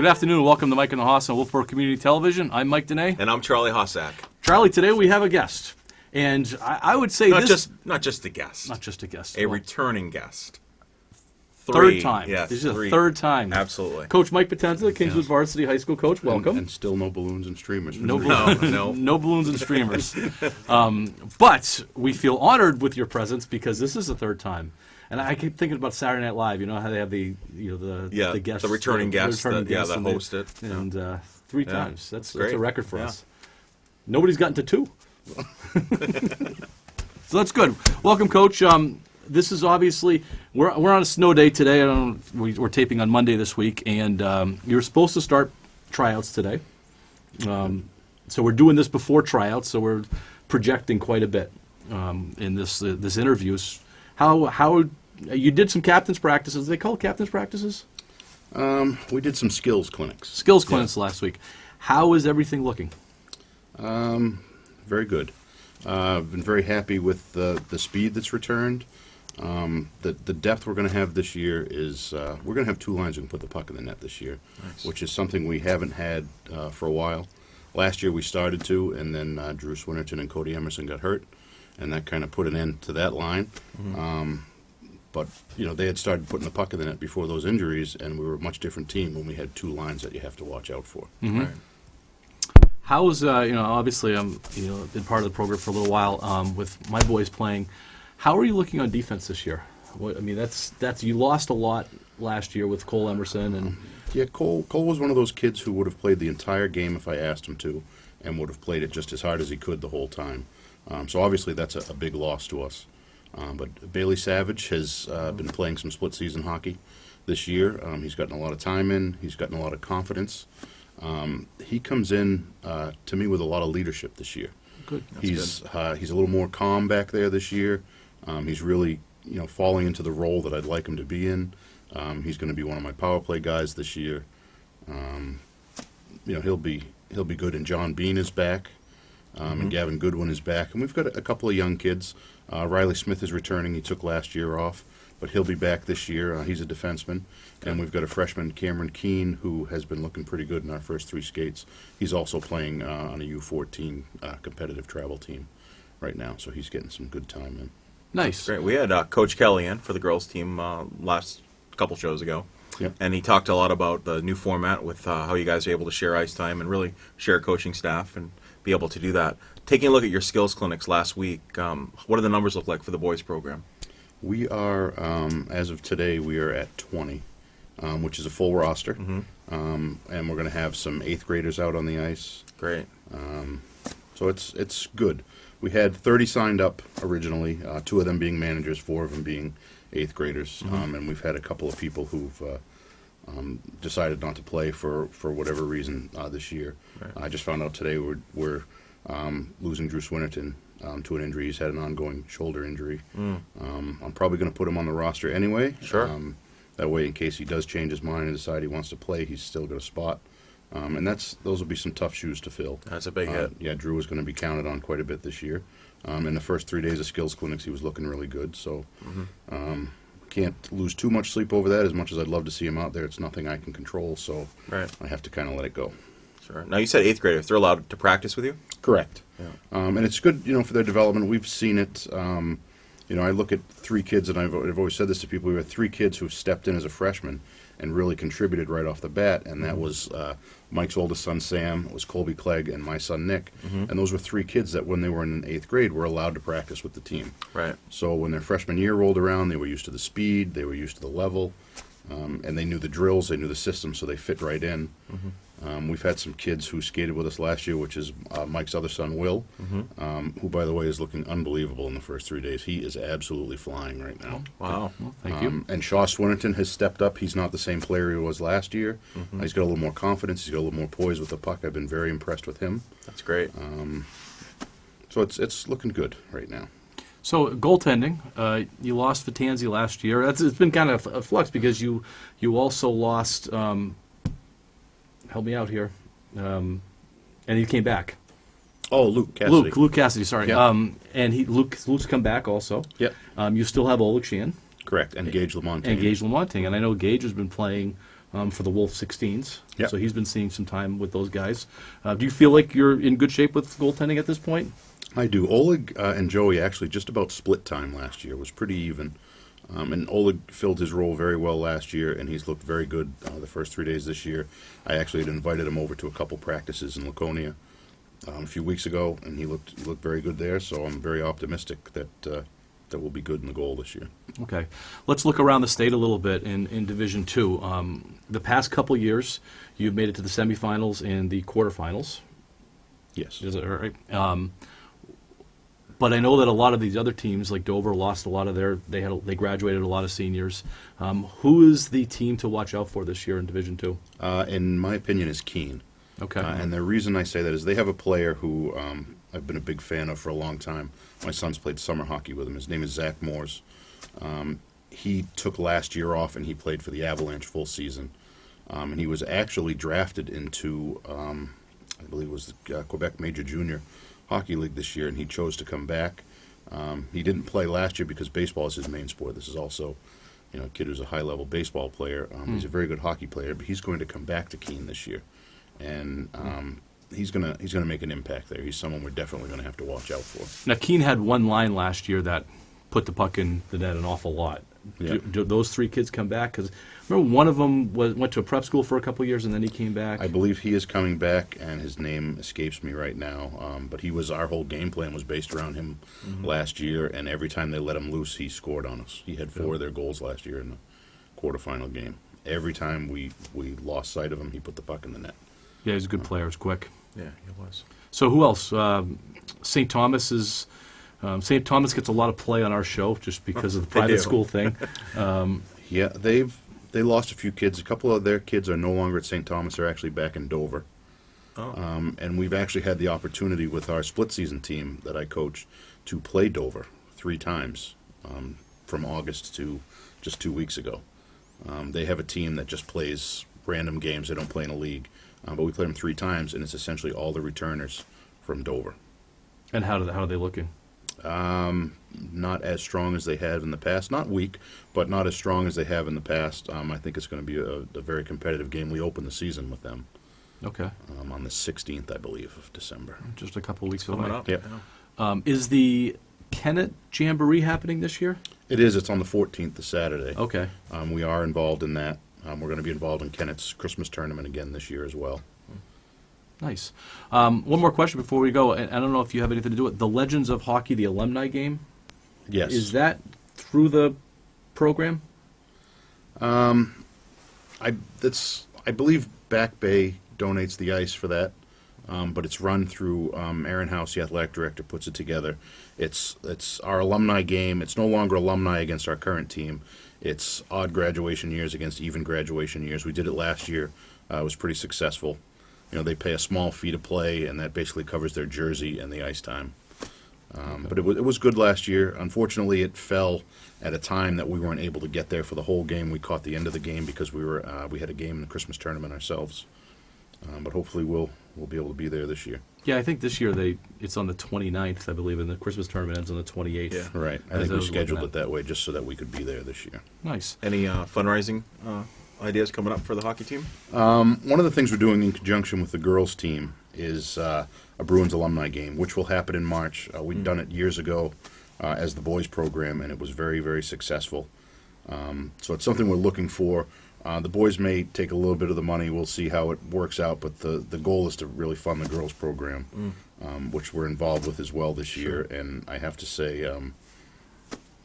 Good afternoon. Welcome to Mike and the Hoss on Wolfeboro Community Television. I'm Mike Danais. And I'm Charlie Hossack. Charlie, today we have a guest. And I would say Not just a guest. Not just a guest. A returning guest. Third time. Yes, this is three. the third time. Absolutely. Coach Mike Potenza, Kingswood Varsity High School coach. Welcome. And still no balloons and streamers. No balloons and streamers. But we feel honored with your presence because this is the third time. And I keep thinking about Saturday Night Live. You know how they have the guests, the returning guests, that host it, and three times. That's a record for us. Nobody's gotten to two, so that's good. Welcome, Coach. This is obviously we're on a snow day today. We're taping on Monday this week, and you're supposed to start tryouts today. So we're doing this before tryouts, so we're projecting quite a bit in this interviews. How you did some captain's practices? They call it captain's practices? We did some skills clinics. Skills clinics last week. How is everything looking? Very good. I've been very happy with the speed that's returned. The depth we're going to have this year is we're going to have two lines who can put the puck in the net this year, which is something we haven't had for a while. Last year we started to, and then Drew Swinnerton and Cody Emerson got hurt, and that kind of put an end to that line. Mm-hmm. But they had started putting the puck in the net before those injuries, and we were a much different team when we had two lines that you have to watch out for. Mm-hmm. Right. How's obviously I'm been part of the program for a little while with my boys playing. How are you looking on defense this year? That's you lost a lot last year with Cole Emerson and Cole was one of those kids who would have played the entire game if I asked him to, and would have played it just as hard as he could the whole time. So obviously that's a big loss to us. But Bailey Savage has been playing some split season hockey this year. He's gotten a lot of time in. He's gotten a lot of confidence. He comes in to me with a lot of leadership this year. Good. He's a little more calm back there this year. He's really falling into the role that I'd like him to be in. He's going to be one of my power play guys this year. He'll be good. And John Bean is back. And Gavin Goodwin is back. And we've got a couple of young kids. Riley Smith is returning. He took last year off, but he'll be back this year. He's a defenseman. And we've got a freshman, Cameron Keene, who has been looking pretty good in our first three skates. He's also playing on a U14 competitive travel team right now, so he's getting some good time in. Nice. Great. We had Coach Kelly in for the girls team last couple shows ago. Yep. And he talked a lot about the new format with how you guys are able to share ice time and really share coaching staff and be able to do that. Taking a look at your skills clinics last week, what do the numbers look like for the boys program? We are, as of today, we are at 20, which is a full roster. Mm-hmm. And we're going to have some 8th graders out on the ice. Great. So it's good. We had 30 signed up originally, 2 of them being managers, 4 of them being 8th graders. Mm-hmm. And we've had a couple of people who've decided not to play for whatever reason this year. Right. I just found out today we're losing Drew Swinnerton to an injury. He's had an ongoing shoulder injury. I'm probably going to put him on the roster anyway. Sure. That way, in case he does change his mind and decide he wants to play, he's still got a spot. And those will be some tough shoes to fill. That's a big hit. Yeah, Drew is going to be counted on quite a bit this year. In the first 3 days of skills clinics, he was looking really good. So can't lose too much sleep over that. As much as I'd love to see him out there, it's nothing I can control. So I have to kind of let it go. Sure. Now, you said 8th graders. They're allowed to practice with you? Correct. Yeah. And it's good, for their development. We've seen it. I look at 3 kids, and I've always said this to people. We have 3 kids who stepped in as a freshman and really contributed right off the bat, and that was Mike's oldest son, Sam, it was Colby Clegg, and my son, Nick. And those were 3 kids that, when they were in 8th grade, were allowed to practice with the team. Right. So when their freshman year rolled around, they were used to the speed, they were used to the level, and they knew the drills, they knew the system, so they fit right in. We've had some kids who skated with us last year, which is Mike's other son, Will, who, by the way, is looking unbelievable in the first 3 days. He is absolutely flying right now. Wow. Well, thank you. And Shaw Swinnerton has stepped up. He's not the same player he was last year. He's got a little more confidence. He's got a little more poise with the puck. I've been very impressed with him. That's great. So it's looking good right now. So goaltending, you lost Vitanzi last year. It's been kind of a flux because you also lost. Help me out here. And he came back. Oh, Luke Cassidy. Luke Cassidy, sorry. Yep. And Luke's come back also. Yep. You still have Oleg Shan. Correct. And Gage Lamontagne. And Gage Lamontagne. And I know Gage has been playing for the Wolf 16s. Yep. So he's been seeing some time with those guys. Do you feel like you're in good shape with goaltending at this point? I do. Oleg and Joey actually just about split time last year. It was pretty even. And Oleg filled his role very well last year, and he's looked very good the first 3 days this year. I actually had invited him over to a couple practices in Laconia a few weeks ago, and he looked very good there. So I'm very optimistic that that will be good in the goal this year. Okay. Let's look around the state a little bit in Division II. The past couple years, you've made it to the semifinals and the quarterfinals. Yes. Is it right? But I know that a lot of these other teams, like Dover, lost a lot of they graduated a lot of seniors. Who is the team to watch out for this year in Division II? In my opinion, is Keene. Okay. And the reason I say that is they have a player who I've been a big fan of for a long time. My son's played summer hockey with him. His name is Zach Moores. He took last year off and he played for the Avalanche full season. And he was actually drafted into, I believe it was the Quebec Major Junior Hockey League this year, and he chose to come back. He didn't play last year because baseball is his main sport. This is also, a kid who's a high-level baseball player. He's a very good hockey player, but he's going to come back to Keene this year, and he's gonna make an impact there. He's someone we're definitely going to have to watch out for. Now, Keene had one line last year that put the puck in the net an awful lot. Yeah. Do those three kids come back? Because remember, one of them went to a prep school for a couple of years, and then he came back. I believe he is coming back, and his name escapes me right now. But our whole game plan was based around him last year, and every time they let him loose, he scored on us. He had 4 of their goals last year in the quarterfinal game. Every time we lost sight of him, he put the puck in the net. Yeah, he's a good player. He's quick. Yeah, he was. So who else? St. Thomas is. St. Thomas gets a lot of play on our show just because of the They private do. school thing. Yeah, they lost a few kids. A couple of their kids are no longer at St. Thomas. They're actually back in Dover. Oh. And we've actually had the opportunity with our split season team that I coach to play Dover 3 times from August to just 2 weeks ago. They have a team that just plays random games. They don't play in a league. But we played them 3 times, and it's essentially all the returners from Dover. And how are they looking? Not as strong as they have in the past. Not weak, but not as strong as they have in the past. I think it's going to be a very competitive game. We open the season with them Okay. on the 16th, I believe, of December. Just a couple of weeks Coming away. up. Yep. Yeah. Is the Kennett Jamboree happening this year? It is. It's on the 14th, the Saturday. Okay. We are involved in that. We're going to be involved in Kennett's Christmas tournament again this year as well. Nice. One more question before we go. And I don't know if you have anything to do with the Legends of Hockey, the alumni game. Yes. Is that through the program? I believe Back Bay donates the ice for that, but it's run through Aaron House, the athletic director, puts it together. It's our alumni game. It's no longer alumni against our current team. It's odd graduation years against even graduation years. We did it last year. It was pretty successful. They pay a small fee to play, and that basically covers their jersey and the ice time. But it was good last year. Unfortunately, it fell at a time that we weren't able to get there for the whole game. We caught the end of the game because we had a game in the Christmas tournament ourselves. But hopefully we'll be able to be there this year. Yeah, I think this year it's on the 29th, I believe, and the Christmas tournament ends on the 28th. Yeah. Right. I As think I we was scheduled looking it that way just so that we could be there this year. Nice. Any fundraising ideas coming up for the hockey team? One of the things we're doing in conjunction with the girls' team is a Bruins alumni game, which will happen in March. We'd done it years ago as the boys' program, and it was very, very successful. So it's something we're looking for. The boys may take a little bit of the money. We'll see how it works out, but the goal is to really fund the girls' program, which we're involved with as well this year. And I have to say,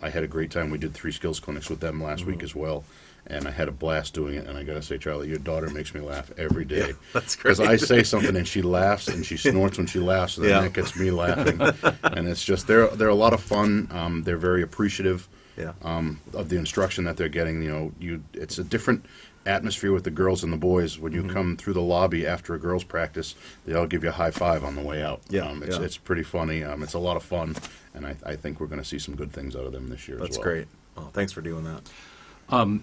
I had a great time. We did 3 skills clinics with them last week as well. And I had a blast doing it. And I got to say, Charlie, your daughter makes me laugh every day. Yeah, that's great. Because I say something and she laughs and she snorts when she laughs, and then that gets me laughing. And it's just they're a lot of fun. They're very appreciative of the instruction that they're getting. It's a different atmosphere with the girls and the boys. When you come through the lobby after a girls' practice, they all give you a high five on the way out. It's pretty funny. It's a lot of fun, and I think we're going to see some good things out of them this year That's as well. great. Well, thanks for doing that.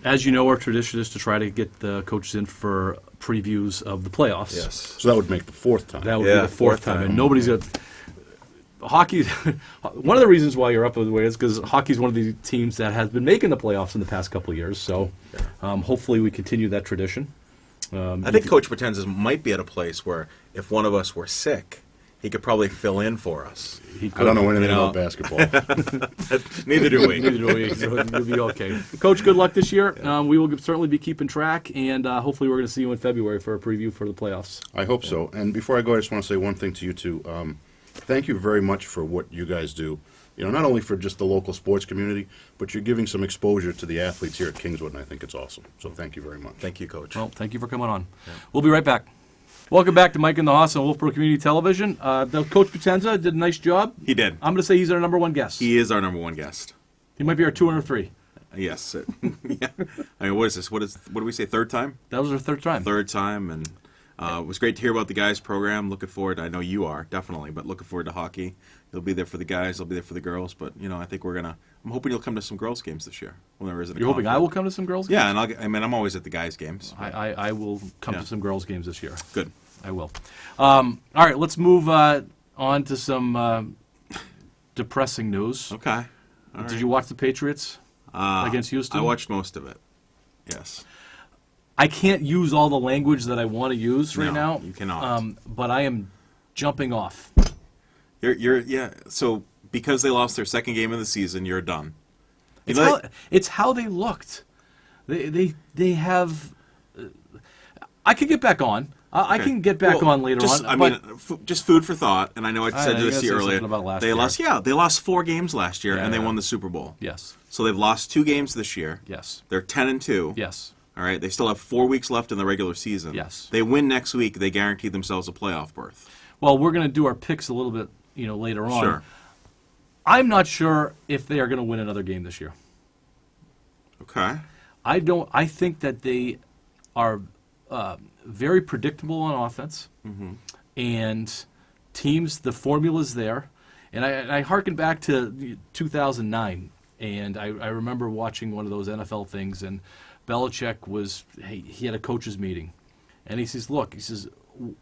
As you know, our tradition is to try to get the coaches in for previews of the playoffs. Yes. So that would make the 4th time. That would be the fourth time. And nobody's got. hockey, one of the reasons why you're up with the way is because hockey's one of the teams that has been making the playoffs in the past couple of years. So hopefully we continue that tradition. I think Coach Potenza might be at a place where if one of us were sick, he could probably fill in for us. I don't know anything about basketball. Neither do we. Neither do we. So you'll be okay. Coach, good luck this year. We will certainly be keeping track, and hopefully we're going to see you in February for a preview for the playoffs. I hope so. And before I go, I just want to say one thing to you two. Thank you very much for what you guys do. You know, not only for just the local sports community, but you're giving some exposure to the athletes here at Kingswood, and I think it's awesome. So thank you very much. Thank you, Coach. Well, thank you for coming on. Yeah. We'll be right back. Welcome back to Mike and the Hoss on Wolfeboro Community Television. Coach Potenza did a nice job. He did. I'm going to say he's our number one guest. He is our number one guest. He might be our 203. Yes. Yeah. I mean, what is this? What do we say? Third time? That was our third time. Third time, and it was great to hear about the guys' program. Looking forward. I know you are definitely, but looking forward to hockey. You'll be there for the guys. I'll be there for the girls. But you know, I think I'm hoping you'll come to some girls' games this year. When there isn't. You're hoping I will come to some girls' games? Yeah, and I'm always at the guys' games. I will come to some girls' games this year. Good. I will. All right, let's move on to some depressing news. Okay. Did you watch the Patriots against Houston? I watched most of it. Yes. I can't use all the language that I want to use right now. You cannot. But I am jumping off. Yeah. So because they lost their second game of the season, you're done. It's how they looked. They have. I could get back on. I can get back on later on. I mean, just food for thought. And I know I said this to you earlier. They lost 4 games last year, and they won the Super Bowl. Yes. So they've lost 2 games this year. Yes. They're 10-2. Yes. All right. They still have 4 weeks left in the regular season. Yes. They win next week. They guarantee themselves a playoff berth. Well, we're going to do our picks a little bit, later on. Sure. I'm not sure if they are going to win another game this year. Okay. I think that they are very predictable on offense, and teams. The formula's there, and I harken back to 2009, and I remember watching one of those NFL things, and Belichick he had a coaches meeting, and he says, "Look," he says,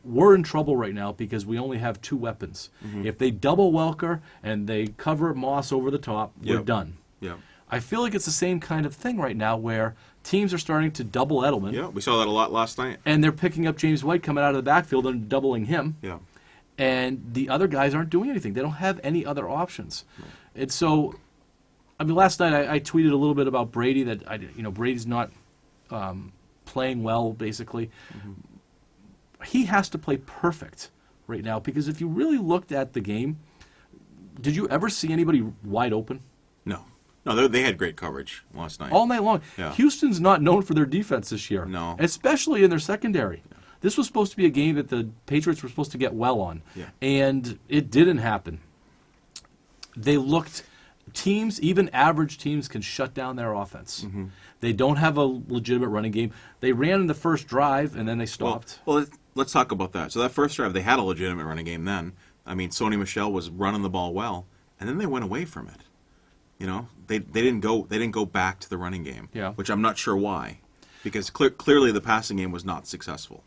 "we're in trouble right now because we only have 2 weapons. If they double Welker and they cover Moss over the top, we're done." Yeah. I feel like it's the same kind of thing right now where teams are starting to double Edelman. Yeah, we saw that a lot last night. And they're picking up James White coming out of the backfield and doubling him. Yeah. And the other guys aren't doing anything. They don't have any other options. Right. And so, last night I tweeted a little bit about Brady, that Brady's not playing well, basically. He has to play perfect right now, because if you really looked at the game, did you ever see anybody wide open? No, they had great coverage last night. All night long. Yeah. Houston's not known for their defense this year. No. Especially in their secondary. Yeah. This was supposed to be a game that the Patriots were supposed to get well on. Yeah. And it didn't happen. They looked... Teams, even average teams, can shut down their offense. They don't have a legitimate running game. They ran in the first drive, and then they stopped. Well, let's talk about that. So that first drive, they had a legitimate running game then. I mean, Sony Michel was running the ball well, and then they went away from it. They didn't go back to the running game, which I'm not sure why, because clearly the passing game was not successful.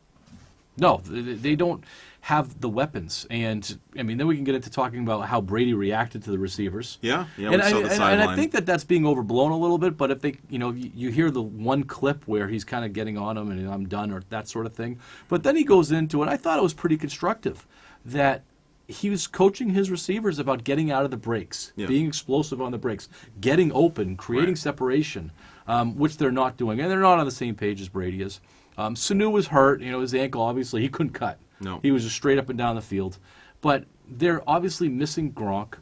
No, they don't have the weapons, and then we can get into talking about how Brady reacted to the receivers. Yeah, we saw the sideline. And I think that's being overblown a little bit. But if they, you hear the one clip where he's kind of getting on them and I'm done, or that sort of thing. But then he goes into it. I thought it was pretty constructive that he was coaching his receivers about getting out of the breaks, being explosive on the breaks, getting open, creating separation, which they're not doing. And they're not on the same page as Brady is. Sanu was hurt. His ankle, obviously, he couldn't cut. No. He was just straight up and down the field. But they're obviously missing Gronk.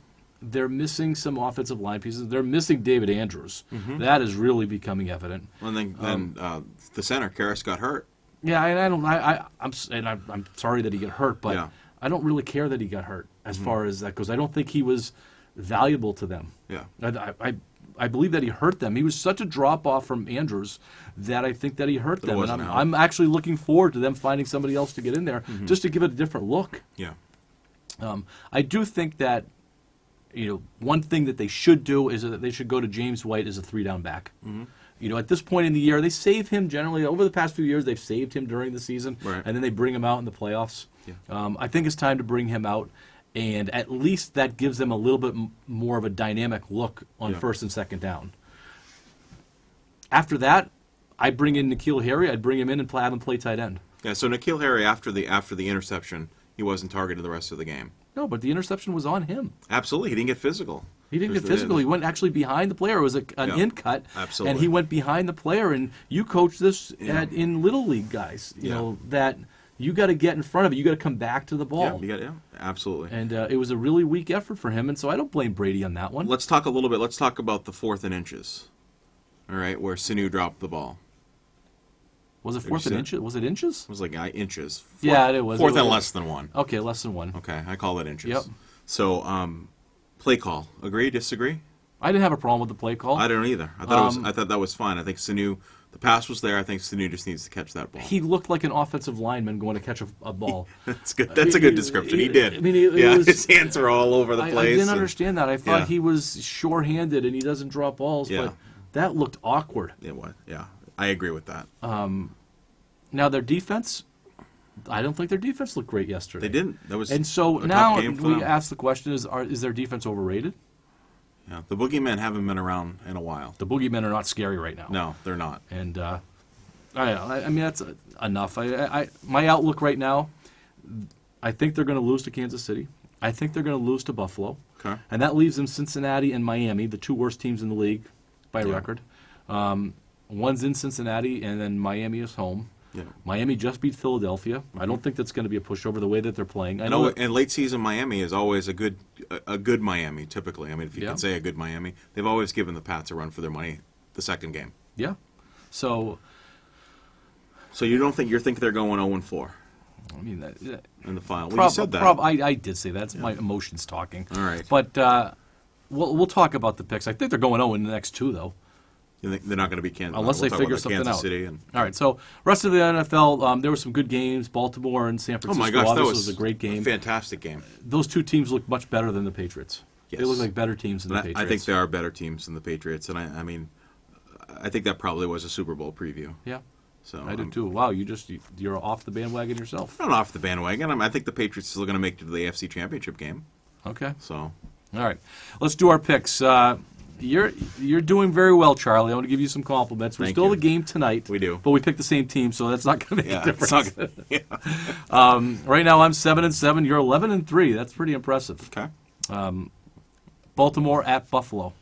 They're missing some offensive line pieces. They're missing David Andrews. That is really becoming evident. And then the center, Karras, got hurt. Yeah, and I'm sorry that he got hurt, but I don't really care that he got hurt as far as that goes. I don't think he was valuable to them. Yeah. I believe that he hurt them. He was such a drop-off from Andrews that I think that he hurt them. And I'm actually looking forward to them finding somebody else to get in there just to give it a different look. Yeah. I do think that, one thing that they should do is that they should go to James White as a 3-down back. At this point in the year, they save him generally. Over the past few years, they've saved him during the season, and then they bring him out in the playoffs. Yeah. I think it's time to bring him out And at least that gives them a little bit more of a dynamic look on Yeah. first and second down. After that, I'd bring in N'Keal Harry. I'd bring him in and have him play tight end. Yeah, so N'Keal Harry, after the interception, he wasn't targeted the rest of the game. No, but the interception was on him. Absolutely, he didn't get physical. He didn't get physical. He went actually behind the player. It was an Yeah, in cut. absolutely. And he went behind the player. And you coach this in Little League, guys. You Yeah. know, that you got to get in front of it. You got to come back to the ball. Absolutely. And it was a really weak effort for him. And so I don't blame Brady on that one. Let's talk a little bit. Let's talk about the 4th and inches. All right, where Sanu dropped the ball. Was it fourth and inches? Was it inches? It was like inches. Yeah, it was. Fourth It and was- less than 1. Okay, less than 1. Okay, I call that inches. Yep. So, play call. Agree? Disagree? I didn't have a problem with the play call. I don't either. I thought that was fine. I think Sanu, the pass was there. I think Sanu just needs to catch that ball. He looked like an offensive lineman going to catch a ball. That's good. That's a good description. He did. I mean, it was, his hands are all over the I place. didn't understand that. I thought Yeah. he was sure-handed and he doesn't drop balls, Yeah. but that looked awkward. It was. Yeah, I agree with that. Now their defense, I don't think their defense looked great yesterday. They didn't. That was And so a now tough game for we them. ask the question: is their defense overrated? Yeah, the boogeymen haven't been around in a while. The boogeymen are not scary right now. No, they're not. And I mean that's enough. My outlook right now, I think they're going to lose to Kansas City. I think they're going to lose to Buffalo. Okay. And that leaves them Cincinnati and Miami, the two worst teams in the league by Yeah. record. One's in Cincinnati, and then Miami is home. Yeah. Miami just beat Philadelphia. I don't think that's going to be a pushover the way that they're playing. I know. No, and late season Miami is always a good Miami. Typically, I mean, if you Yeah. can say a good Miami, they've always given the Pats a run for their money. The second game. Yeah. So So you think they're going 0-4 I mean, that, in the final? Well, you said that. I did say that. It's my emotions talking. All right. But we'll talk about the picks. I think they're going 0 in the next two, though. You think they're not going to be Kansas? Unless we'll they talk figure about something Kansas out. City and All right, so rest of the NFL, there were some good games. Baltimore and San oh Francisco. my gosh, that obviously was a great game. A fantastic game. Those two teams look much better than the Patriots. They Yes. look like better teams than the And Patriots. I think there are better teams than the Patriots, and I mean, I think that probably was a Super Bowl preview. Yeah, So I do too. Wow, you're off the bandwagon yourself. Not off the bandwagon. I think the Patriots are still going to make it to the AFC Championship game. Okay. So All right, let's do our picks. You're doing very well, Charlie. I want to give you some compliments. We're Thank still you. the game tonight. We do. But we picked the same team, so that's not going to make yeah, a it's difference. not yeah. Right now, I'm 7-7. You're 11-3. That's pretty impressive. Okay. Baltimore at Buffalo.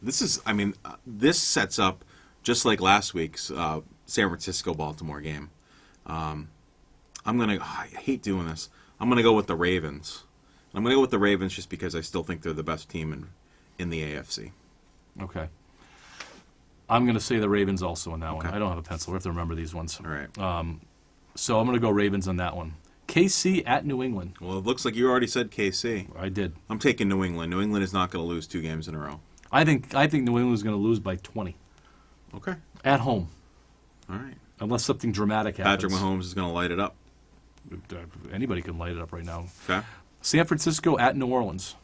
This sets up just like last week's San Francisco-Baltimore game. I hate doing this. I'm gonna go with the Ravens. I'm gonna go with the Ravens just because I still think they're the best team in the AFC. Okay. I'm going to say the Ravens also on that one. Okay. I don't have a pencil. We have to remember these ones. All right. So I'm going to go Ravens on that one. KC at New England. Well, it looks like you already said KC. I did. I'm taking New England. New England is not going to lose 2 games in a row. I think New England is going to lose by 20 Okay. at home, All right. unless something dramatic happens. Patrick Mahomes is going to light it up. Anybody can light it up right now. Okay. San Francisco at New Orleans.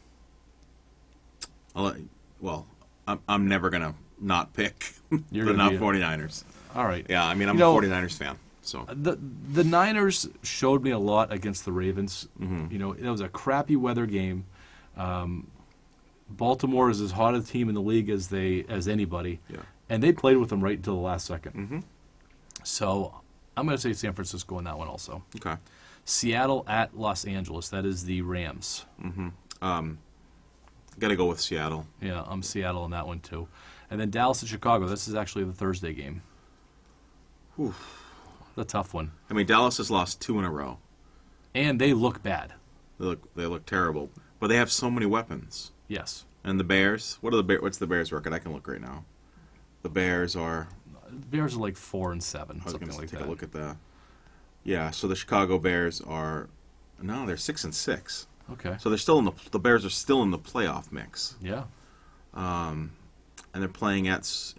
I'm never going to not pick You're the gonna be 49ers. All right. Yeah, I mean, I'm You know, a 49ers fan. So The Niners showed me a lot against the Ravens. Mm-hmm. You know, it was a crappy weather game. Baltimore is as hot a team in the league as anybody, Yeah. and they played with them right until the last second. Mm-hmm. So I'm going to say San Francisco in that one also. Okay. Seattle at Los Angeles. That is the Rams. Got to go with Seattle. Yeah, I'm Seattle in that one too. And then Dallas at Chicago. This is actually the Thursday game. Whew. The tough one. I mean, Dallas has lost 2 in a row. And they look bad. They look terrible, but they have so many weapons. Yes. And the Bears, what's the Bears record? I can look right now. The Bears are. Bears are like 4-7, I was something going to like take that. a look at that. Yeah, so the Chicago Bears are. No, they're 6-6. Okay. So they're still in the Bears are still in the playoff mix, Yeah. and they're playing is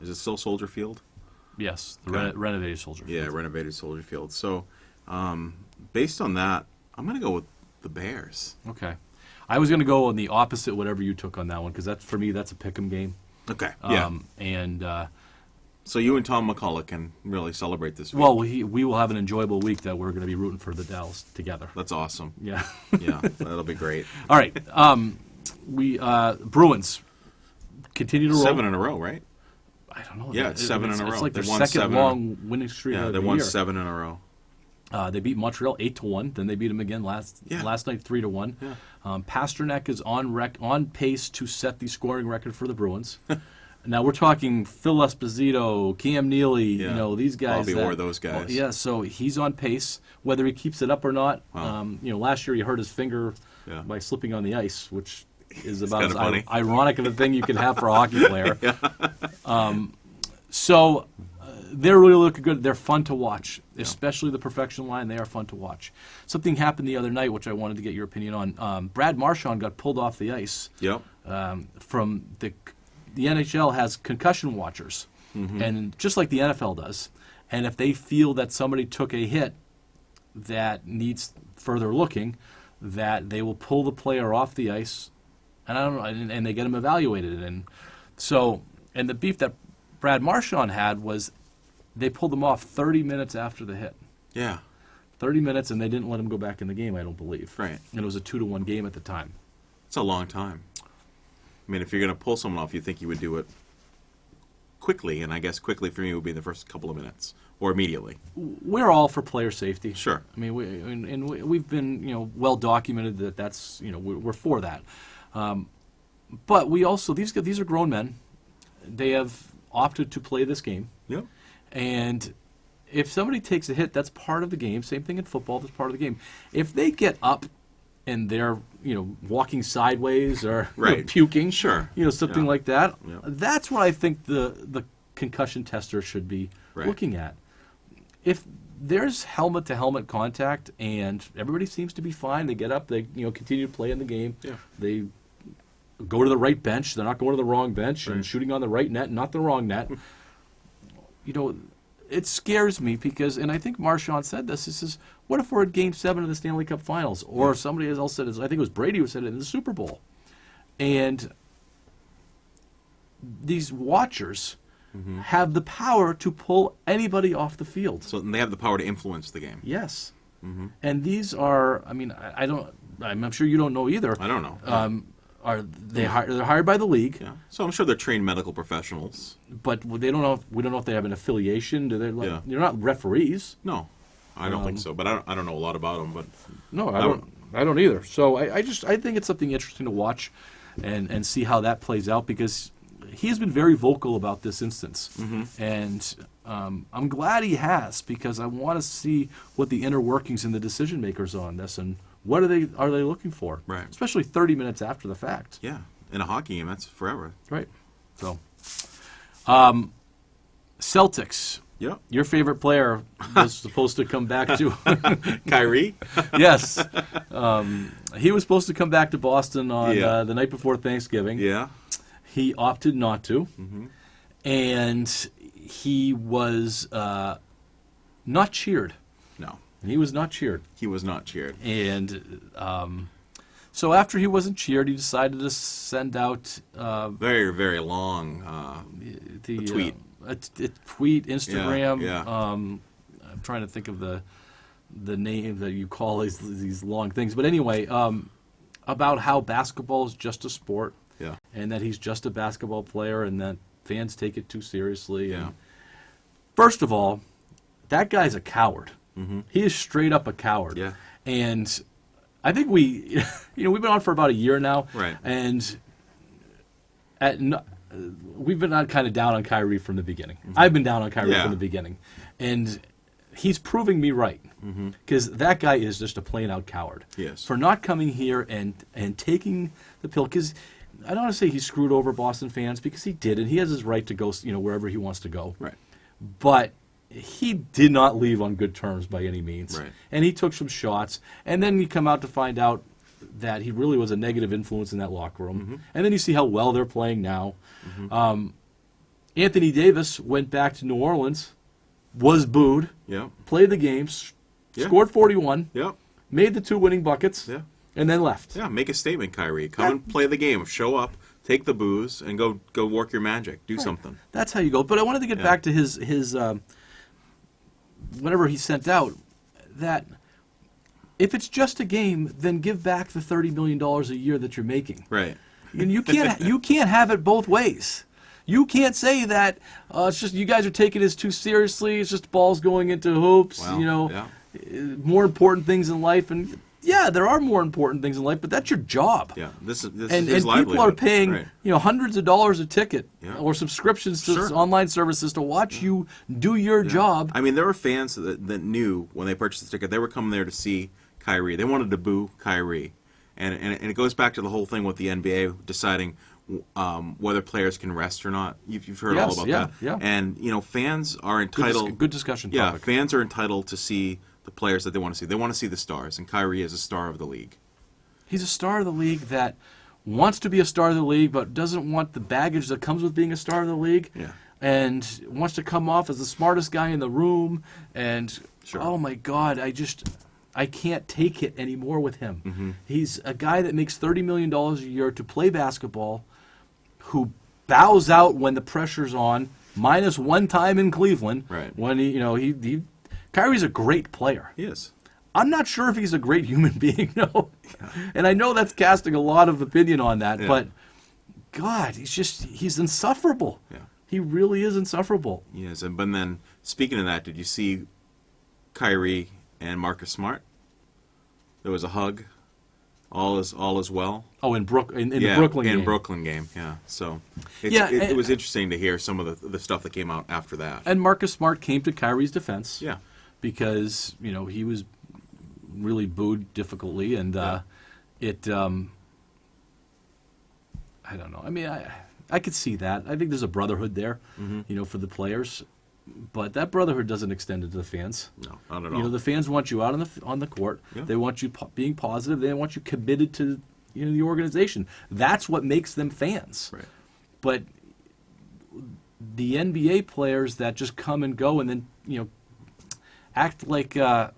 it still Soldier Field? Yes. The Okay. renovated Soldier Field. Yeah, renovated Soldier Field. So, based on that, I'm going to go with the Bears. Okay. I was going to go on the opposite, whatever you took on that one, because for me, that's a pick'em game. Okay. Yeah. And So you and Tom McCullough can really celebrate this week. Well, we will have an enjoyable week that we're going to be rooting for the Dells together. That's awesome. Yeah. Yeah, that'll be great. All right. We Bruins continue to roll. 7 in a row, right? I don't know. Yeah, it's 7 in a row. It's like They their won second 7 long winning streak Yeah, of they the won year. 7 in a row. They beat Montreal 8-1. Then they beat them again last night 3-1. Yeah. Pasternak is on pace to set the scoring record for the Bruins. Now we're talking Phil Esposito, Cam Neely, Yeah. These guys. Bobby Orr, those guys. Yeah, so he's on pace. Whether he keeps it up or not, Wow. last year he hurt his finger Yeah. by slipping on the ice, which is about kinda as funny. ironic of a thing you can have for a hockey player. So they're really looking good. They're fun to watch, especially the perfection line. They are fun to watch. Something happened the other night, which I wanted to get your opinion on. Brad Marchand got pulled off the ice Yep. from the NHL has concussion watchers, and just like the NFL does. And if they feel that somebody took a hit that needs further looking, that they will pull the player off the ice, and I don't know, and they get him evaluated. And so, and the beef that Brad Marchand had was they pulled him off 30 minutes after the hit. Yeah. 30 minutes, and they didn't let him go back in the game, I don't believe. Right. And it was a 2-1 game at the time. It's a long time. I mean, if you're going to pull someone off, you think you would do it quickly, and I guess quickly for me would be the first couple of minutes or immediately. We're all for player safety. Sure. I mean, we've been well documented that that's we're for that. But we also these are grown men. They have opted to play this game, Yep. and if somebody takes a hit, that's part of the game. Same thing in football. That's part of the game. If they get up and they're walking sideways or Right. puking, Sure. something Yeah. like that, Yeah. that's what I think the concussion tester should be Right. looking at. If there's helmet-to-helmet contact and everybody seems to be fine, they get up, they continue to play in the game, Yeah. they go to the right bench, they're not going to the wrong bench and shooting on the right net, not the wrong net. It scares me because, and I think Marchand said this, he says, what if we're at Game 7 of the Stanley Cup Finals? Or somebody else said it, I think it was Brady who said it in the Super Bowl. And these watchers have the power to pull anybody off the field. So they have the power to influence the game. Yes. And these are, I'm sure you don't know either. I don't know. They're hired by the league, Yeah. So I'm sure they're trained medical professionals. but they don't know. We don't know if they have an affiliation. Do they? Yeah. They're not referees. No, I don't think so. But I don't know a lot about them. But No, I don't either. So I think it's something interesting to watch, and see how that plays out because he has been very vocal about this instance, and I'm glad he has because I want to see what the inner workings and the decision makers are on this and what are they looking for, Right. Especially 30 minutes after the fact, yeah, in a hockey game, that's forever. right? So, Celtics. Yep. Your favorite player was supposed to come back to. Kyrie. Yes. He was supposed to come back to Boston on Yeah. the night before Thanksgiving. Yeah. He opted not to. And he was not cheered. No, He was not cheered. he was not cheered. And so after he wasn't cheered, he decided to send out Very, very long. the A tweet. A tweet, Instagram. Yeah. I'm trying to think of the name that you call these long things. But anyway, about how basketball is just a sport. Yeah. And that he's just a basketball player and that fans take it too seriously. Yeah. And first of all, that guy's a coward. He is straight up a coward. Yeah. And I think we've been on for about a year now. Right. And we've been kind of down on Kyrie from the beginning. I've been down on Kyrie Yeah. from the beginning. And he's proving me right. Because that guy is just a plain-out coward. Yes. For not coming here and taking the pill. Because I don't want to say he screwed over Boston fans because he did, and he has his right to go wherever he wants to go. Right. But he did not leave on good terms by any means. Right. And he took some shots. And then you come out to find out that he really was a negative influence in that locker room. And then you see how well they're playing now. Anthony Davis went back to New Orleans, was booed, Yeah. played the games, Yeah. scored 41, Yep. made the 2 winning buckets, Yeah. and then left. Yeah. Make a statement, Kyrie. Come and play the game. Show up. take the booze and go work your magic, do something. That's how you go. But I wanted to get back to his whatever he sent out, that if it's just a game, then give back the $30 million a year that you're making. Right. And you can't have it both ways. You can't say that it's just you guys are taking this too seriously. It's just balls going into hoops. Well, more important things in life. And yeah, there are more important things in life, but that's your job. Yeah, this is his and livelihood. people are paying Right. hundreds of dollars a ticket Yeah. or subscriptions to Sure. online services to watch you do your job. I mean, there were fans that knew when they purchased the ticket they were coming there to see Kyrie. They wanted to boo Kyrie, and it goes back to the whole thing with the NBA deciding whether players can rest or not. You've heard all about that. Yeah. And fans are entitled. Good discussion Yeah, topic. fans are entitled to see the players that they want to see. They want to see the stars, and Kyrie is a star of the league. He's a star of the league that wants to be a star of the league, but doesn't want the baggage that comes with being a star of the league. Yeah. And wants to come off as the smartest guy in the room. And Sure. oh my God, I can't take it anymore with him. Mm-hmm. He's a guy that makes $30 million a year to play basketball, who bows out when the pressure's on, minus one time in Cleveland. Right. When Kyrie's a great player. He is. I'm not sure if he's a great human being, no. And I know that's casting a lot of opinion on that, but God, he's insufferable. Yeah. He really is insufferable. Yes, but then speaking of that, did you see Kyrie and Marcus Smart? There was a hug. All is well. Oh, in the Brooklyn game. In Brooklyn game, yeah. So it was interesting to hear some of the stuff that came out after that. And Marcus Smart came to Kyrie's defense. Yeah. Because, he was really booed difficultly, and I don't know. I mean, I could see that. I think there's a brotherhood there, for the players. But that brotherhood doesn't extend into the fans. No, not at all. The fans want you out on the court. Yeah. They want you being positive. They want you committed to the organization. That's what makes them fans. Right. But the NBA players that just come and go and then act like the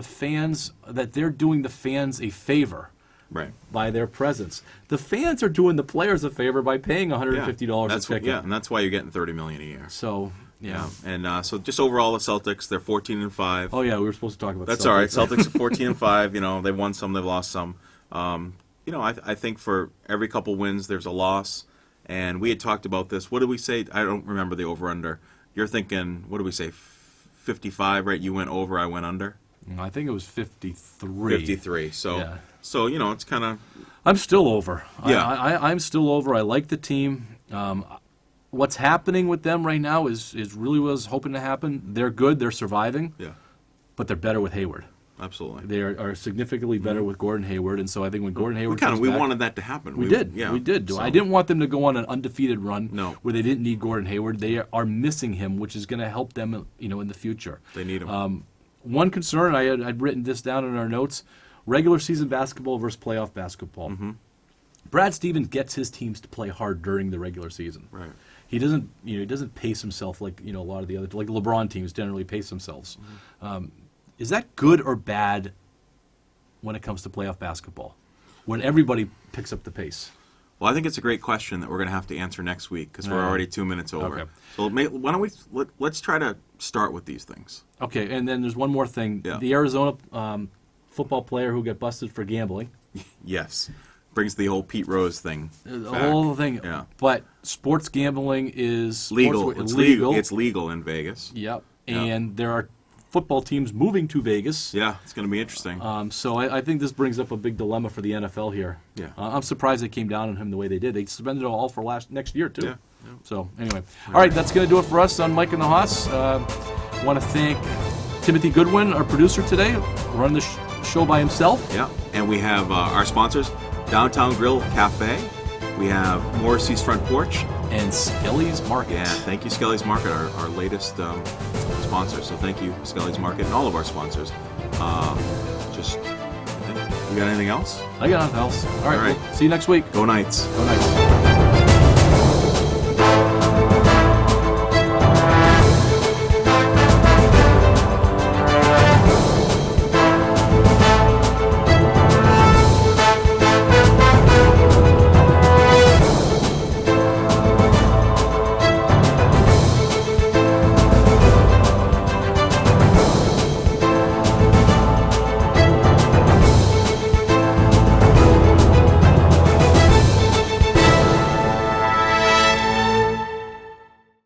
fans, that they're doing the fans a favor. Right. By their presence. The fans are doing the players a favor by paying $150 a ticket. Yeah, and that's why you're getting $30 million a year. So, yeah. And so just overall, the Celtics, they're 14-5. Oh, yeah, we were supposed to talk about That's Celtics. all right. Celtics are 14-5. They've won some, they've lost some. I think for every couple wins, there's a loss. And we had talked about this. What did we say? I don't remember the over-under. You're thinking, what did we say, 55, right? You went over, I went under? I think it was 53. 53. So, yeah. So it's kind of... I'm still over. Yeah. I'm still over. I like the team. What's happening with them right now is really what I was hoping to happen. They're good. They're surviving. Yeah. But they're better with Hayward. Absolutely. They are significantly better with Gordon Hayward, and so I think when Gordon Hayward we wanted that to happen. We did. Yeah. We did. So. I didn't want them to go on an undefeated run No. where they didn't need Gordon Hayward. They are missing him, which is going to help them, in the future. They need him. One concern, I'd written this down in our notes, regular season basketball versus playoff basketball. Mm-hmm. Brad Stevens gets his teams to play hard during the regular season. Right. He doesn't pace himself like a lot of the other, like LeBron teams generally pace themselves. Mm-hmm. Is that good or bad when it comes to playoff basketball, when everybody picks up the pace? Well, I think it's a great question that we're going to have to answer next week because we're already 2 minutes over. Okay. So why don't let's try to start with these things. Okay, and then there's one more thing. Yeah. The Arizona football player who got busted for gambling. Yes. Brings the whole Pete Rose thing. The back. whole thing. Yeah. But sports gambling is Legal. It's legal. It's legal in Vegas. Yep. Yeah. And there are football teams moving to Vegas. Yeah, it's going to be interesting. So I think this brings up a big dilemma for the NFL here. Yeah. I'm surprised they came down on him the way they did. They suspended it all for next year, too. Yeah. So, anyway. All right, that's going to do it for us on Mike and the Hoss. Want to thank Timothy Goodwin, our producer today, running the show by himself. Yeah. And we have our sponsors, Downtown Grill Cafe. We have Morrissey's Front Porch. And Skelly's Market. Yeah, thank you, Skelly's Market, our latest sponsor. So thank you, Skelly's Market, and all of our sponsors. You got anything else? I got nothing else. All right. All right. We'll see you next week. Go Knights. Go Knights.